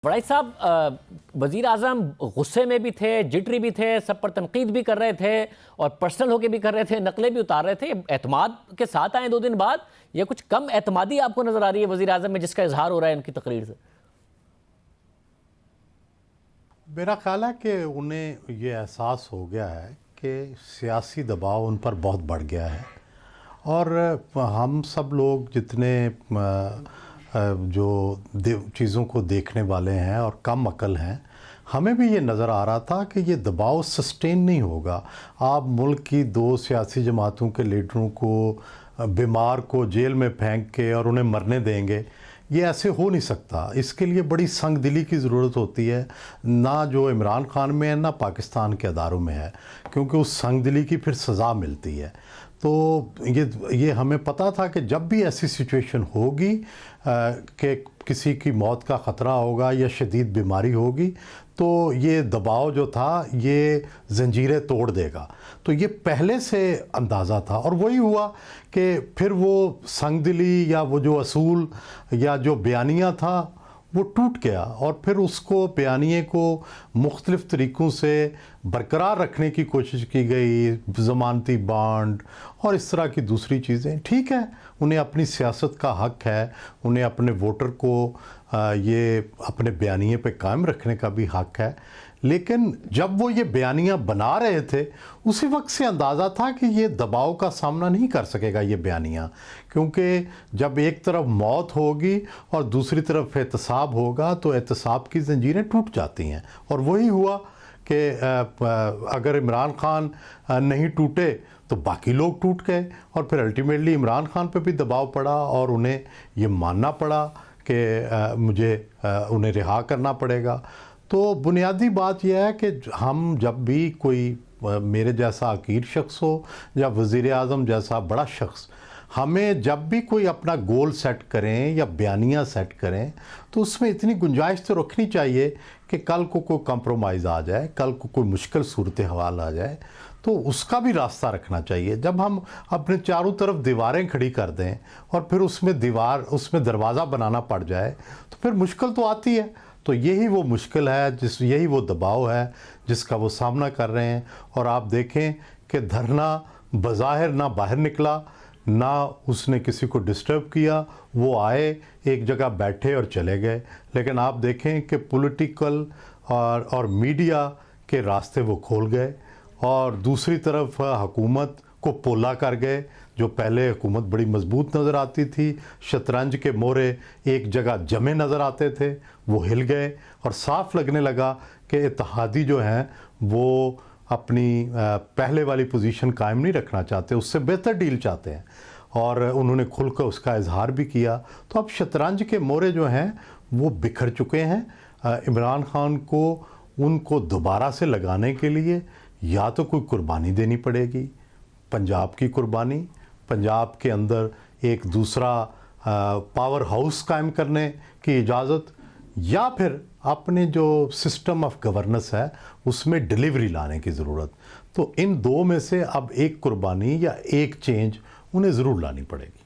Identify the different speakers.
Speaker 1: वड़ाई साहब, वज़ीर आज़म गुस्से में भी थे, जिटरी भी थे, सब पर तनकीद भी कर रहे थे और पर्सनल होके भी कर रहे थे, नकलें भी उतार रहे थे। एतमाद के साथ आए 2 दिन बाद, या कुछ कम एतमादी आपको नजर आ रही है वज़ीर आज़म में, जिसका इजहार हो रहा है उनकी तकरीर से?
Speaker 2: मेरा ख्याल है कि उन्हें ये एहसास हो गया है कि सियासी दबाव उन पर बहुत बढ़ गया है और हम सब लोग जितने जो चीज़ों को देखने वाले हैं और कम अकल हैं, हमें भी ये नज़र आ रहा था कि ये दबाव सस्टेन नहीं होगा। आप मुल्क की 2 सियासी जमातों के लीडरों को, बीमार को जेल में फेंक के और उन्हें मरने देंगे, ये ऐसे हो नहीं सकता। इसके लिए बड़ी संगदिली की ज़रूरत होती है, ना जो इमरान खान में है ना पाकिस्तान के अदारों में है, क्योंकि उस संगदिली की फिर सज़ा मिलती है। तो ये हमें पता था कि जब भी ऐसी सिचुएशन होगी कि किसी की मौत का ख़तरा होगा या शदीद बीमारी होगी, तो ये दबाव जो था ये ज़ंजीरें तोड़ देगा। तो ये पहले से अंदाज़ा था और वही हुआ कि फिर वो संगदिली या वो जो असूल या जो बयानिया था वो टूट गया और फिर उसको बयानिए को मुख्तलिफ़ तरीक़ों से बरकरार रखने की कोशिश की गई, ज़मानती बॉन्ड और इस तरह की दूसरी चीज़ें। ठीक है, उन्हें अपनी सियासत का हक़ है, उन्हें अपने वोटर को ये अपने बयानिए पे कायम रखने का भी हक़ है, लेकिन जब वो ये बयानियाँ बना रहे थे उसी वक्त से अंदाज़ा था कि ये दबाव का सामना नहीं कर सकेगा ये बयानियाँ, क्योंकि जब एक तरफ मौत होगी और दूसरी तरफ एहतसाब होगा तो एहतसाब की ज़ंजीरें टूट जाती हैं। और वही हुआ कि अगर इमरान खान नहीं टूटे तो बाकी लोग टूट गए और फिर अल्टीमेटली इमरान खान पे भी दबाव पड़ा और उन्हें ये मानना पड़ा कि मुझे उन्हें रिहा करना पड़ेगा। तो बुनियादी बात यह है कि हम जब भी कोई मेरे जैसा अकीर शख्स हो या वज़ीर आज़म जैसा बड़ा शख्स, हमें जब भी कोई अपना गोल सेट करें या बयानियाँ सेट करें तो उसमें इतनी गुंजाइश तो रखनी चाहिए कि कल को कोई कंप्रोमाइज़ आ जाए, कल को कोई मुश्किल सूरत हाल आ जाए तो उसका भी रास्ता रखना चाहिए। जब हम अपने चारों तरफ दीवारें खड़ी कर दें और फिर उसमें दरवाज़ा बनाना पड़ जाए तो फिर मुश्किल तो आती है। तो यही वो मुश्किल है, यही वो दबाव है जिसका वो सामना कर रहे हैं। और आप देखें कि धरना बज़ाहिर ना बाहर निकला, ना उसने किसी को डिस्टर्ब किया, वो आए एक जगह बैठे और चले गए। लेकिन आप देखें कि पॉलिटिकल और मीडिया के रास्ते वो खोल गए और दूसरी तरफ हुकूमत को पोला कर गए। जो पहले हुकूमत बड़ी मजबूत नज़र आती थी, शतरंज के मोरे एक जगह जमे नज़र आते थे, वो हिल गए और साफ लगने लगा कि इत्तेहादी जो हैं वो अपनी पहले वाली पोजीशन कायम नहीं रखना चाहते, उससे बेहतर डील चाहते हैं और उन्होंने खुलकर उसका इजहार भी किया। तो अब शतरंज के मोरे जो हैं वो बिखर चुके हैं। इमरान खान को उनको दोबारा से लगाने के लिए या तो कोई कुर्बानी देनी पड़ेगी, पंजाब की कुर्बानी, पंजाब के अंदर एक दूसरा पावर हाउस कायम करने की इजाज़त, या फिर अपने जो सिस्टम ऑफ गवर्नेंस है उसमें डिलीवरी लाने की ज़रूरत। तो इन 2 में से अब एक कुर्बानी या एक चेंज उन्हें ज़रूर लानी पड़ेगी।